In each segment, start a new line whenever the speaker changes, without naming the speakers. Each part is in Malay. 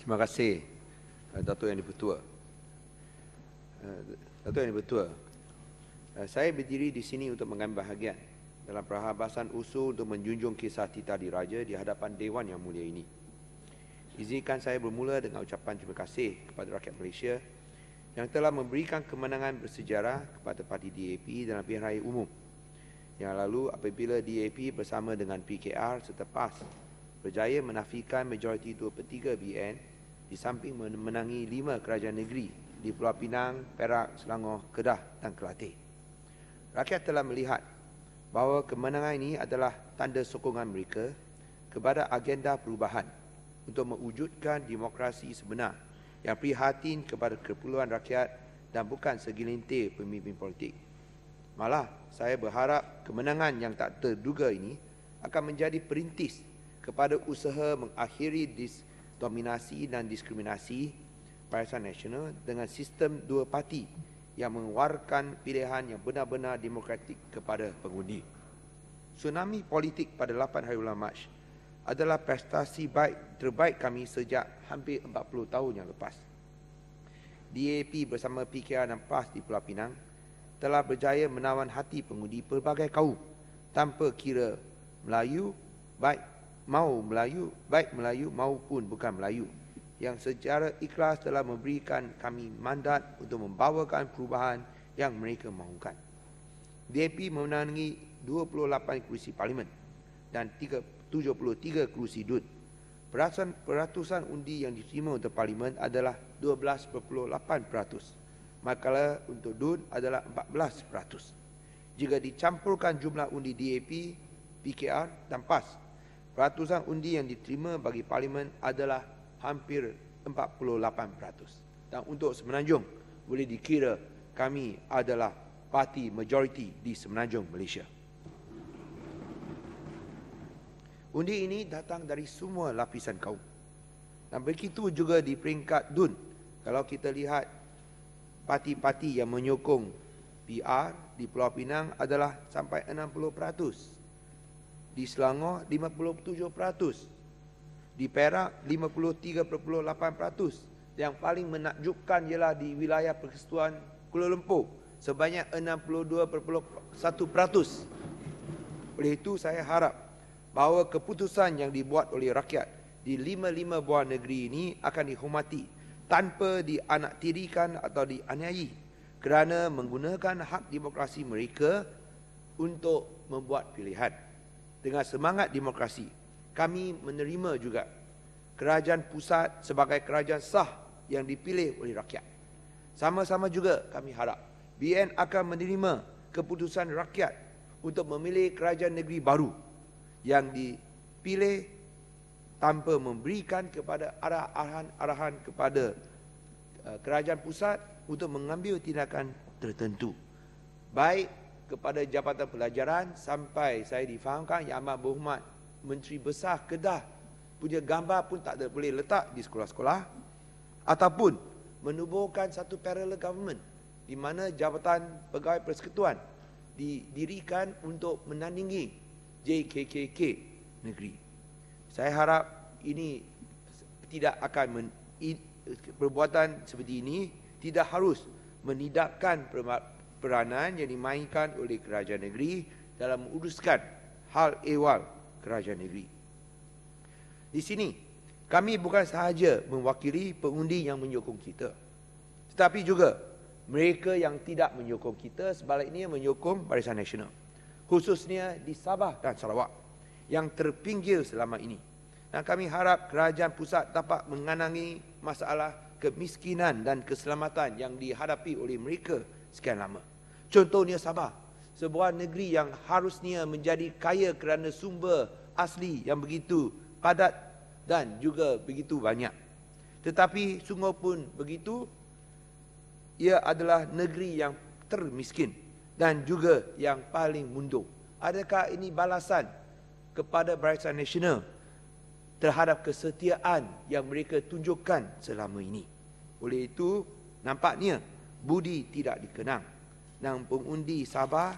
Terima kasih, Datuk Yang Di-Pertua. Datuk Yang Di-Pertua, saya berdiri di sini untuk mengambil bahagian dalam perhabasan usul untuk menjunjung kisah Tita Diraja di hadapan Dewan Yang Mulia ini. Izinkan saya bermula dengan ucapan terima kasih kepada rakyat Malaysia yang telah memberikan kemenangan bersejarah kepada parti DAP dalam pilihan raya umum yang lalu apabila DAP bersama dengan PKR serta PAS berjaya menafikan majoriti 2/3 BN di samping memenangi 5 kerajaan negeri di Pulau Pinang, Perak, Selangor, Kedah dan Kelate. Rakyat telah melihat bahawa kemenangan ini adalah tanda sokongan mereka kepada agenda perubahan untuk mewujudkan demokrasi sebenar yang prihatin kepada keperluan rakyat dan bukan segelintir pemimpin politik. Malah, saya berharap kemenangan yang tak terduga ini akan menjadi perintis kepada usaha mengakhiri dominasi dan diskriminasi Barisan Nasional dengan sistem dua parti yang mengeluarkan pilihan yang benar-benar demokratik kepada pengundi. Tsunami politik pada 8 hari bulan Mac adalah prestasi terbaik kami sejak hampir 40 tahun yang lepas. DAP bersama PKR dan PAS di Pulau Pinang telah berjaya menawan hati pengundi pelbagai kaum tanpa kira Melayu, baik Melayu maupun bukan Melayu, yang secara ikhlas telah memberikan kami mandat untuk membawakan perubahan yang mereka mahukan. DAP memenangi 28 kerusi parlimen dan 73 kerusi DUN. Peratusan undi yang diterima untuk parlimen adalah 12.8%, manakala untuk DUN adalah 14%. Jika dicampurkan jumlah undi DAP, PKR dan PAS, peratusan undi yang diterima bagi parlimen adalah hampir 48%. Dan untuk Semenanjung, boleh dikira kami adalah parti majoriti di Semenanjung Malaysia. Undi ini datang dari semua lapisan kaum. Dan begitu juga di peringkat DUN. Kalau kita lihat parti-parti yang menyokong PR di Pulau Pinang adalah sampai 60%. Di Selangor 57%. Di Perak 53.8%. Yang paling menakjubkan ialah di wilayah Persekutuan Kuala Lumpur sebanyak 62.1%. Oleh itu saya harap bahawa keputusan yang dibuat oleh rakyat di 5 buah negeri ini akan dihormati tanpa dianaktirikan atau dianiayai kerana menggunakan hak demokrasi mereka untuk membuat pilihan. Dengan semangat demokrasi, kami menerima juga kerajaan pusat sebagai kerajaan sah yang dipilih oleh rakyat. Sama-sama juga kami harap BN akan menerima keputusan rakyat untuk memilih kerajaan negeri baru yang dipilih tanpa memberikan kepada arahan kepada kerajaan pusat untuk mengambil tindakan tertentu. Baik kepada Jabatan Pelajaran sampai saya difahamkan Yang Amat Berhormat Menteri Besar Kedah punya gambar pun tak boleh letak di sekolah-sekolah, ataupun menubuhkan satu parallel government di mana Jabatan Pegawai Persekutuan didirikan untuk menandingi JKKK negeri. Saya harap ini tidak akan perbuatan seperti ini tidak harus menidakkan peranan yang dimainkan oleh kerajaan negeri dalam menguruskan hal ehwal kerajaan negeri. Di sini kami bukan sahaja mewakili pengundi yang menyokong kita, tetapi juga mereka yang tidak menyokong kita sebaliknya menyokong Barisan Nasional, khususnya di Sabah dan Sarawak yang terpinggir selama ini. Dan kami harap kerajaan pusat dapat mengenangi masalah kemiskinan dan keselamatan yang dihadapi oleh mereka sekian lama. Contohnya Sabah, sebuah negeri yang harusnya menjadi kaya kerana sumber asli yang begitu padat dan juga begitu banyak. Tetapi sungguh pun begitu, ia adalah negeri yang termiskin dan juga yang paling mundur. Adakah ini balasan kepada Barisan Nasional terhadap kesetiaan yang mereka tunjukkan selama ini? Oleh itu, nampaknya budi tidak dikenang. Dan pengundi Sabah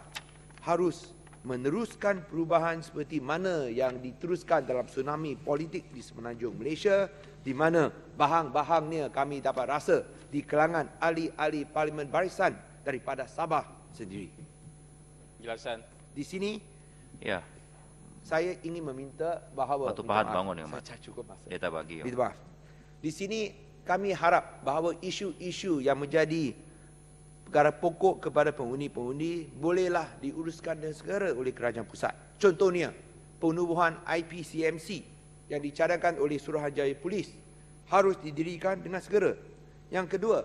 harus meneruskan perubahan seperti mana yang diteruskan dalam tsunami politik di semenanjung Malaysia, di mana bahang-bahangnya kami dapat rasa di kalangan ahli-ahli Parlimen Barisan daripada Sabah sendiri.
Jelasan.
Di sini,
Ya,
saya ingin meminta bahawa...
Batu Pahat bangun yang
saya cukup masa.
dia tak bagi.
Minta maaf. Di sini kami harap bahawa isu-isu yang menjadi perkara pokok kepada pengundi-pengundi bolehlah diuruskan dengan segera oleh kerajaan pusat. Contohnya, penubuhan IPCMC yang dicadangkan oleh Suruhanjaya Polis harus didirikan dengan segera. Yang kedua,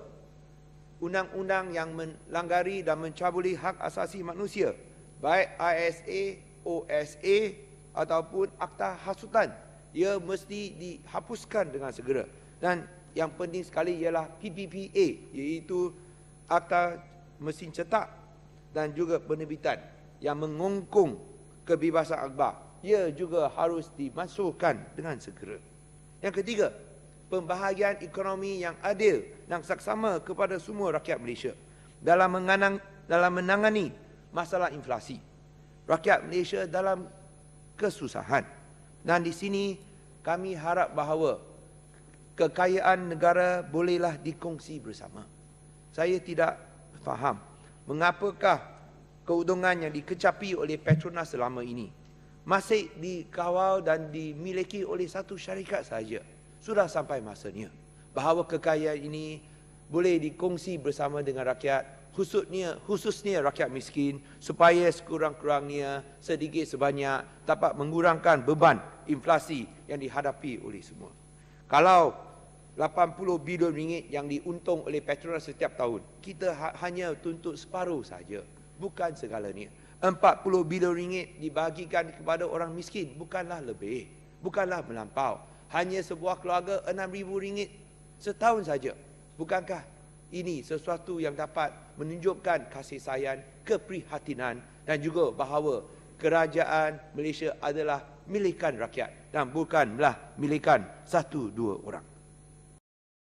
undang-undang yang melanggari dan mencabuli hak asasi manusia, baik ISA, OSA ataupun Akta Hasutan, ia mesti dihapuskan dengan segera. Dan yang penting sekali ialah PPPA, iaitu Akta Mesin Cetak dan juga penerbitan yang mengongkong kebebasan akhbar. Ia juga harus dimasukkan dengan segera. Yang ketiga, pembahagian ekonomi yang adil dan saksama kepada semua rakyat Malaysia dalam menangani masalah inflasi. Rakyat Malaysia dalam kesusahan. Dan di sini kami harap bahawa kekayaan negara bolehlah dikongsi bersama. Saya tidak faham mengapakah keuntungan yang dikecapi oleh Petronas selama ini masih dikawal dan dimiliki oleh satu syarikat sahaja. Sudah sampai masanya bahawa kekayaan ini boleh dikongsi bersama dengan rakyat, khususnya rakyat miskin, supaya sekurang-kurangnya sedikit sebanyak dapat mengurangkan beban inflasi yang dihadapi oleh semua. Kalau 80 bilion ringgit yang diuntung oleh Petronas setiap tahun, kita hanya tuntut separuh saja, bukan segalanya. 40 bilion ringgit dibagikan kepada orang miskin, bukanlah lebih, bukanlah melampau. Hanya sebuah keluarga 6,000 ringgit setahun saja. Bukankah ini sesuatu yang dapat menunjukkan kasih sayang, keprihatinan dan juga bahawa kerajaan Malaysia adalah milikan rakyat dan bukanlah milikan 1-2 orang.